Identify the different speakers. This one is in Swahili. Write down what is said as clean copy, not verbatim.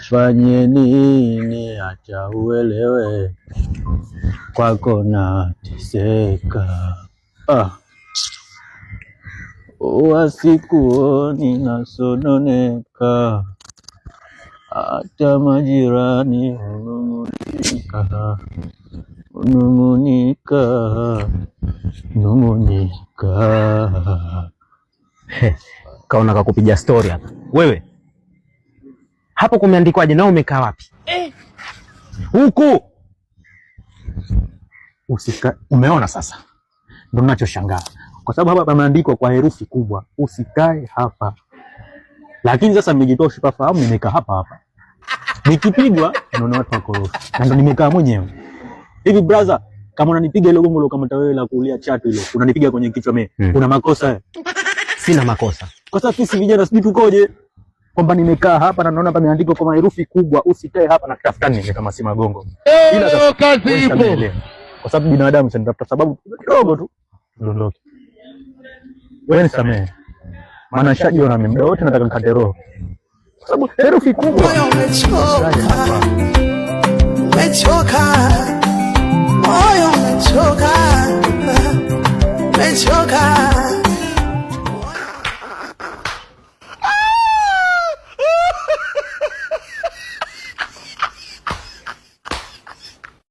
Speaker 1: Fanye nini acha uelewe, kwako nateseka. Wasikuoni nasononeka, hata majirani nung'unika.
Speaker 2: Kaona kakupiga story hapa. Wewe hapo kumeandikwaje na umekaa wapi? Huku.
Speaker 1: Umeona sasa? Ndio ninachoshangaa. Kwa sababu hapa pameandikwa kwa herufi kubwa, usikae hapa. Lakini sasa nimejitoa sipafahamu, nimekaa hapa. Nikipigwa naona watu wakorofi. Na ndio nimekaa mwenyewe. Hivi brother, kama unanipiga ile gongo kama tawewe la kulia chatu ile, unanipiga kwenye kichwa mimi. Una makosa?
Speaker 2: Sina makosa.
Speaker 1: Kwa sababu sisi vijana sijui tukoje. Kwamba nimekaa hapa na naona pameandikwa kwa herufi kubwa, usikae hapa na kutafuta nini kama si magongo. Ila sasa kazi ipo. Kwa sababu binadamu sanitafuta sababu kidogo tu ndondoke. Wewe nisamehe. Maana shajiona mimi muda wote nataka nikate roho. Kwa sababu herufi kubwa.